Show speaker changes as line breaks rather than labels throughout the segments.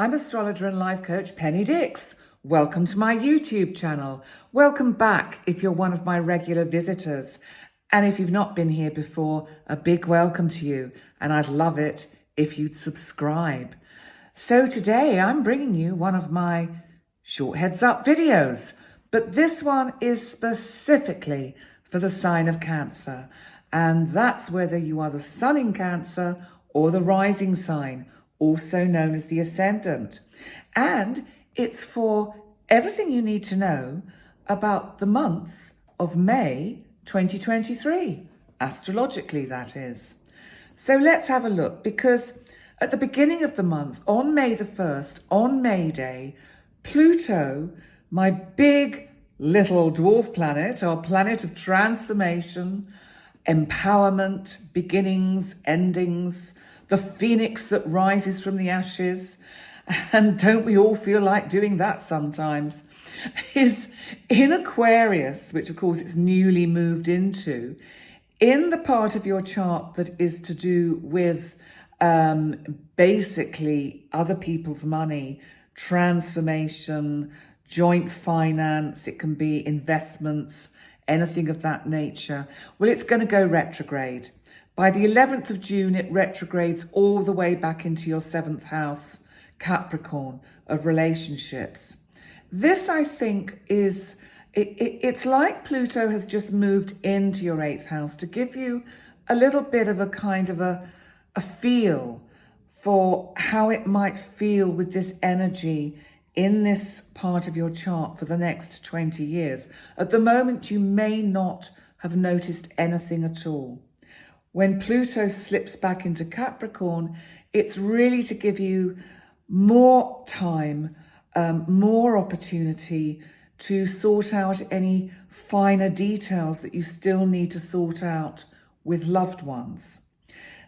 I'm astrologer and life coach Penny Dix. Welcome to my YouTube channel. Welcome back if you're one of my regular visitors. And if you've not been here before, a big welcome to you. And I'd love it if you'd subscribe. So today I'm bringing you one of my short heads up videos. But this one is specifically for the sign of Cancer. And that's whether you are the sun in Cancer or the rising sign, also known as the ascendant. And it's for everything you need to know about the month of May 2023, astrologically that is. So let's have a look, because at the beginning of the month, on May the 1st, on May Day, Pluto, my big little dwarf planet, our planet of transformation, empowerment, beginnings, endings, the phoenix that rises from the ashes, and don't we all feel like doing that sometimes, is in Aquarius, which of course it's newly moved into, in the part of your chart that is to do with basically other people's money, transformation, joint finance, it can be investments, anything of that nature. Well, it's going to go retrograde. By the 11th of June, it retrogrades all the way back into your 7th house, Capricorn, of relationships. This, I think, is, it's like Pluto has just moved into your 8th house to give you a little bit of a kind of a feel for how it might feel with this energy in this part of your chart for the next 20 years. At the moment, you may not have noticed anything at all. When Pluto slips back into Capricorn, it's really to give you more time, more opportunity to sort out any finer details that you still need to sort out with loved ones.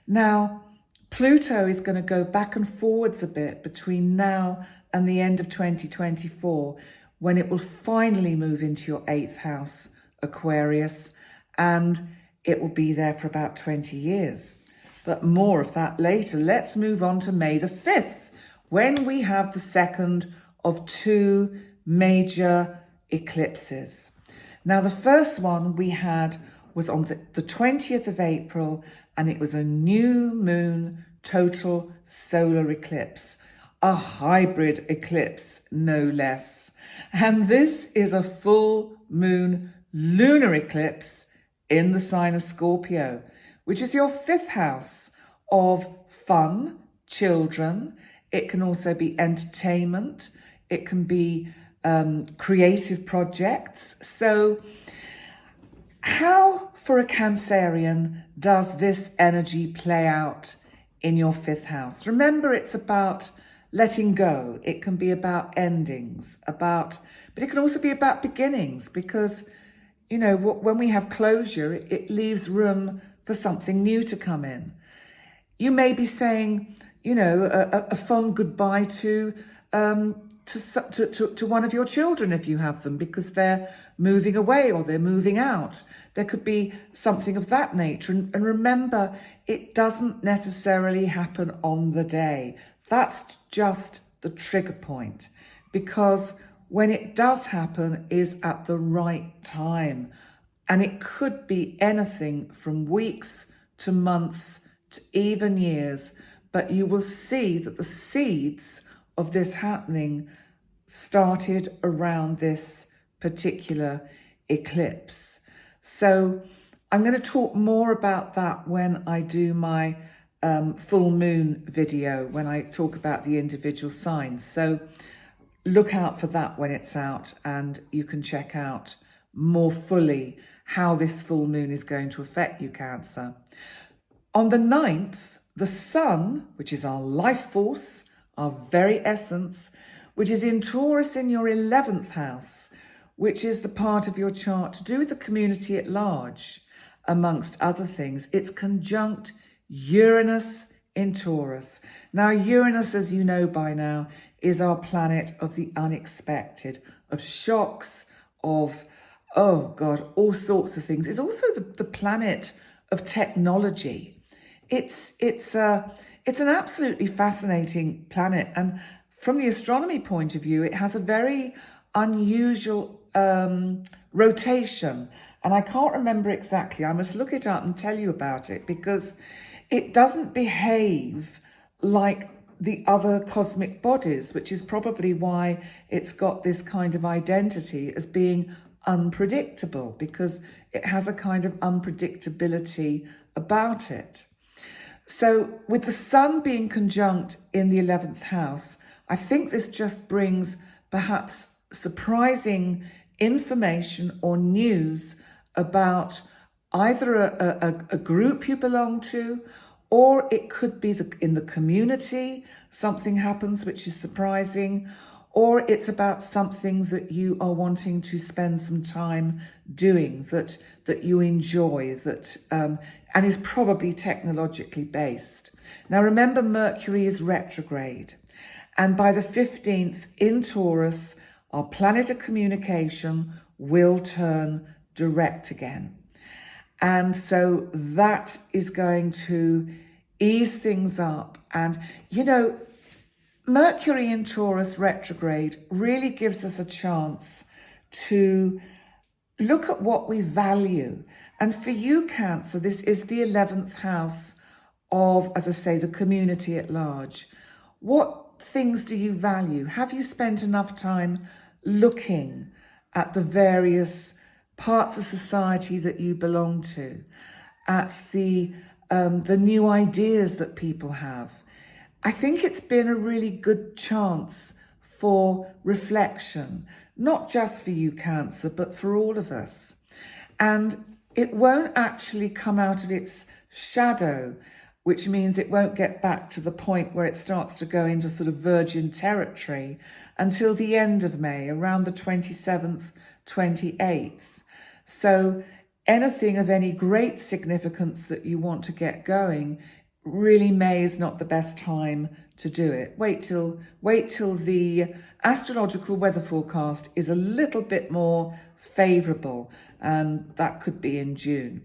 Now, Pluto is going to go back and forwards a bit between now and the end of 2024, when it will finally move into your 8th house, Aquarius, and it will be there for about 20 years. But more of that later. Let's move on to May the 5th, when we have the second of two major eclipses. Now, the first one we had was on the 20th of April, and it was a new moon total solar eclipse, a hybrid eclipse, no less. And this is a full moon lunar eclipse in the sign of Scorpio, which is your 5th house of fun, children. It can also be entertainment. It can be creative projects. So how, for a Cancerian, does this energy play out in your 5th house? Remember, it's about letting go. It can be about endings, but it can also be about beginnings, because, you know, when we have closure, it leaves room for something new to come in. You may be saying, you know, a fond goodbye to one of your children if you have them, because they're moving away or they're moving out. There could be something of that nature. And remember, it doesn't necessarily happen on the day. That's just the trigger point, because when it does happen is at the right time. And it could be anything from weeks to months to even years. But you will see that the seeds of this happening started around this particular eclipse. So I'm going to talk more about that when I do my full moon video, when I talk about the individual signs. So look out for that when it's out, and you can check out more fully how this full moon is going to affect you, Cancer. On the 9th, the sun, which is our life force, our very essence, which is in Taurus in your 11th house, which is the part of your chart to do with the community at large, amongst other things. It's conjunct Uranus in Taurus. Now, Uranus, as you know by now, is our planet of the unexpected, of shocks, of, oh God, all sorts of things. It's also the planet of technology. It's an absolutely fascinating planet. And from the astronomy point of view, it has a very unusual rotation. And I can't remember exactly. I must look it up and tell you about it, because it doesn't behave like the other cosmic bodies, which is probably why it's got this kind of identity as being unpredictable, because it has a kind of unpredictability about it. So with the sun being conjunct in the 11th house, I think this just brings perhaps surprising information or news about either a group you belong to, or it could be in the community, something happens which is surprising, or it's about something that you are wanting to spend some time doing that you enjoy, that and is probably technologically based. Now remember, Mercury is retrograde, and by the 15th in Taurus, our planet of communication will turn direct again. And so that is going to ease things up. And, you know, Mercury in Taurus retrograde really gives us a chance to look at what we value. And for you, Cancer, this is the 11th house of, as I say, the community at large. What things do you value? Have you spent enough time looking at the various parts of society that you belong to, at the new ideas that people have? I think it's been a really good chance for reflection, not just for you, Cancer, but for all of us. And it won't actually come out of its shadow, which means it won't get back to the point where it starts to go into sort of virgin territory until the end of May, around the 27th, 28th. So anything of any great significance that you want to get going, really May is not the best time to do it. Wait till the astrological weather forecast is a little bit more favourable, and that could be in June.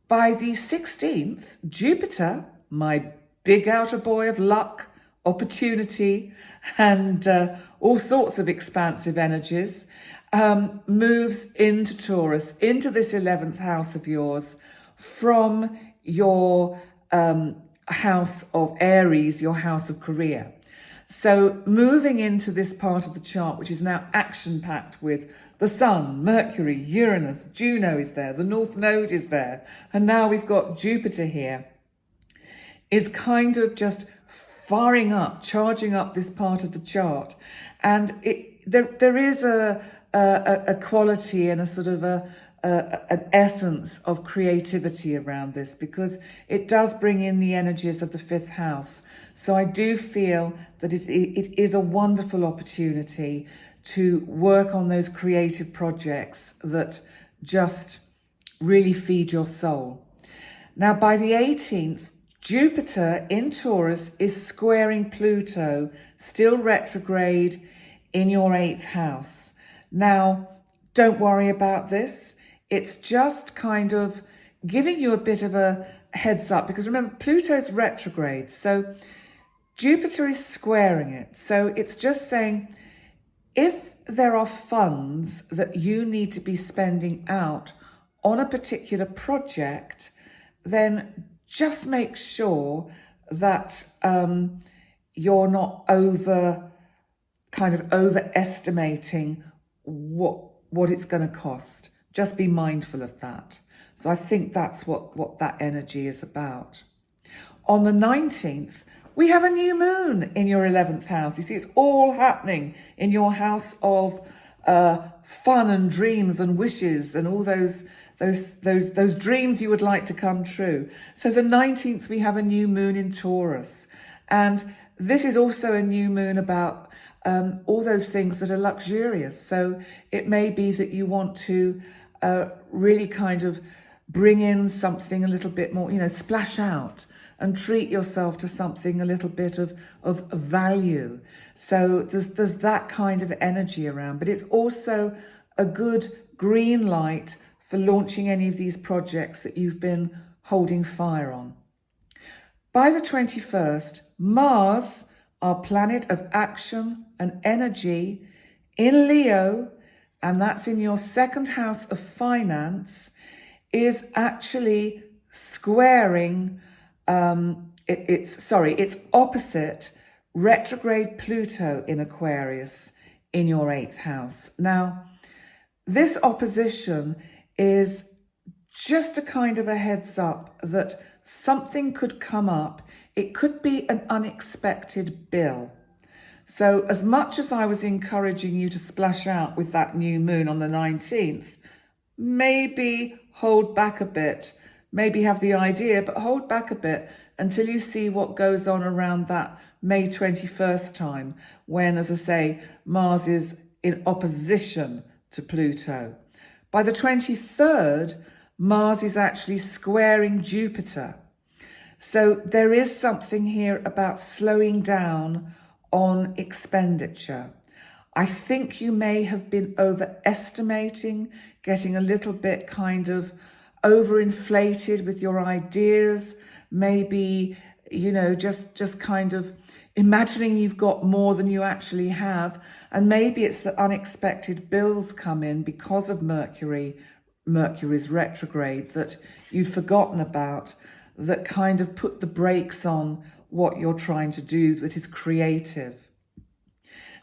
By the 16th, Jupiter, my big outer boy of luck, opportunity, and all sorts of expansive energies, moves into Taurus, into this 11th house of yours, from your house of Aries, your house of career. So moving into this part of the chart, which is now action-packed with the Sun, Mercury, Uranus, Juno is there, the North Node is there, and now we've got Jupiter here, is kind of just firing up, charging up this part of the chart. And there is a quality and a sort of an essence of creativity around this, because it does bring in the energies of the 5th house. So I do feel that it is a wonderful opportunity to work on those creative projects that just really feed your soul. Now, by the 18th, Jupiter in Taurus is squaring Pluto, still retrograde, in your 8th house. Now, don't worry about this. It's just kind of giving you a bit of a heads up, because remember, Pluto's retrograde, so Jupiter is squaring it. So it's just saying, if there are funds that you need to be spending out on a particular project, then just make sure that you're not overestimating what it's going to cost. Just be mindful of that. So I think that's what that energy is about. On the 19th, we have a new moon in your 11th house. You see, it's all happening in your house of fun and dreams and wishes and all those dreams you would like to come true. So the 19th, we have a new moon in Taurus. And this is also a new moon about all those things that are luxurious. So it may be that you want to really kind of bring in something a little bit more, splash out and treat yourself to something a little bit of value. So there's that kind of energy around, but it's also a good green light for launching any of these projects that you've been holding fire on. By the 21st, Mars our planet of action and energy in Leo, and that's in your second house of finance, is actually squaring, it's opposite retrograde Pluto in Aquarius in your 8th house. Now, this opposition is just a kind of a heads up that something could come up. It could be an unexpected bill. So as much as I was encouraging you to splash out with that new moon on the 19th, maybe hold back a bit, maybe have the idea, but hold back a bit until you see what goes on around that May 21st time, when, as I say, Mars is in opposition to Pluto. By the 23rd, Mars is actually squaring Jupiter. So there is something here about slowing down on expenditure. I think you may have been overestimating, getting a little bit kind of overinflated with your ideas, maybe, you know, just kind of imagining you've got more than you actually have. And maybe it's that unexpected bills come in because of Mercury's retrograde that you've forgotten about, that kind of put the brakes on what you're trying to do that is creative.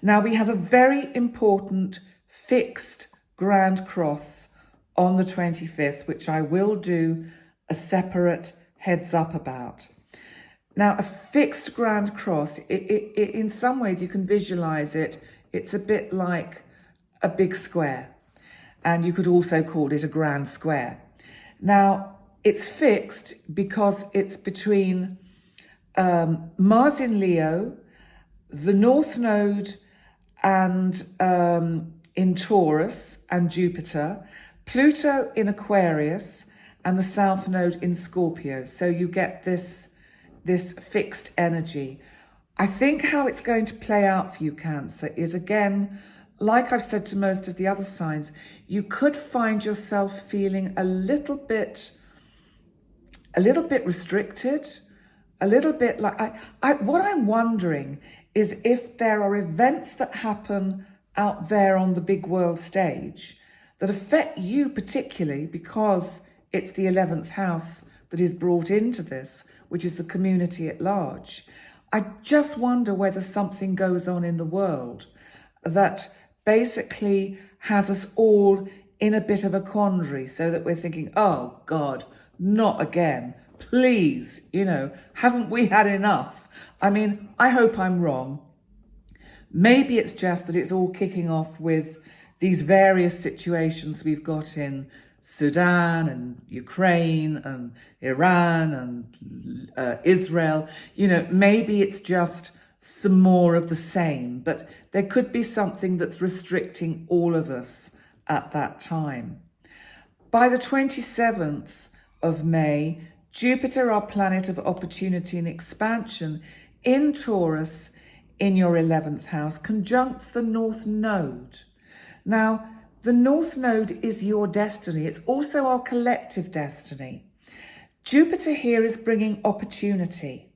Now we have a very important fixed Grand Cross on the 25th, which I will do a separate heads up about. Now, a fixed Grand Cross, in some ways you can visualize it. It's a bit like a big square, and you could also call it a grand square. Now, it's fixed because it's between Mars in Leo, the North Node and in Taurus and Jupiter, Pluto in Aquarius, and the South Node in Scorpio. So you get this fixed energy. I think how it's going to play out for you, Cancer, is again, like I've said to most of the other signs, you could find yourself feeling a little bit restricted, a little bit like, what I'm wondering is if there are events that happen out there on the big world stage that affect you particularly because it's the 11th house that is brought into this, which is the community at large. I just wonder whether something goes on in the world that basically has us all in a bit of a quandary, so that we're thinking, oh God, not again. Please, you know, haven't we had enough? I mean, I hope I'm wrong. Maybe it's just that it's all kicking off with these various situations we've got in Sudan and Ukraine and Iran and Israel. You know, maybe it's just some more of the same, but there could be something that's restricting all of us at that time. By the 27th of May, Jupiter, our planet of opportunity and expansion, in Taurus, in your 11th house, conjuncts the North Node. Now, the North Node is your destiny. It's also our collective destiny. Jupiter here is bringing opportunity.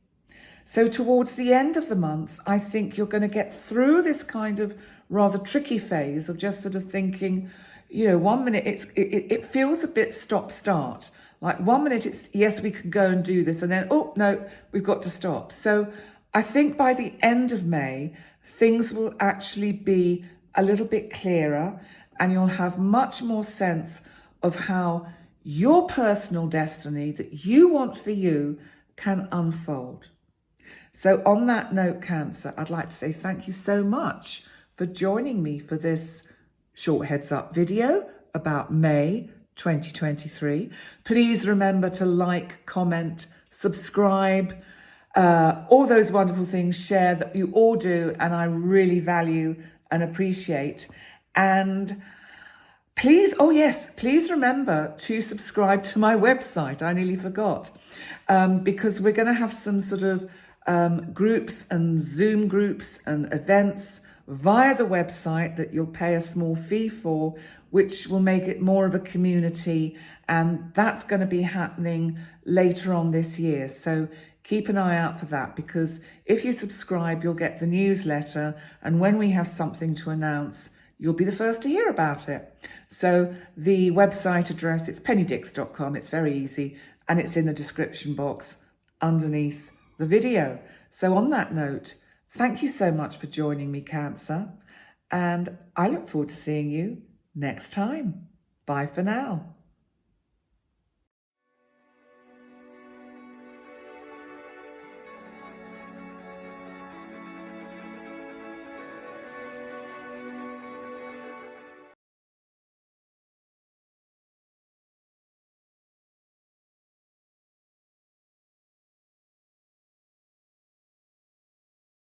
So towards the end of the month, I think you're going to get through this kind of rather tricky phase of just sort of thinking, you know, 1 minute it feels a bit stop-start. Like 1 minute it's, yes, we can go and do this. And then, oh, no, we've got to stop. So I think by the end of May, things will actually be a little bit clearer, and you'll have much more sense of how your personal destiny that you want for you can unfold. So on that note, Cancer, I'd like to say thank you so much for joining me for this short heads up video about May 2023. Please remember to like, comment, subscribe, all those wonderful things, share, that you all do, and I really value and appreciate. And please, oh yes, please remember to subscribe to my website. I nearly forgot, because we're going to have some sort of groups and Zoom groups and events via the website that you'll pay a small fee for, which will make it more of a community. And that's going to be happening later on this year. So keep an eye out for that, because if you subscribe, you'll get the newsletter, and when we have something to announce, you'll be the first to hear about it. So the website address, it's pennydix.com. It's very easy, and it's in the description box underneath the video. So on that note, thank you so much for joining me, Cancer, and I look forward to seeing you next time. Bye for now.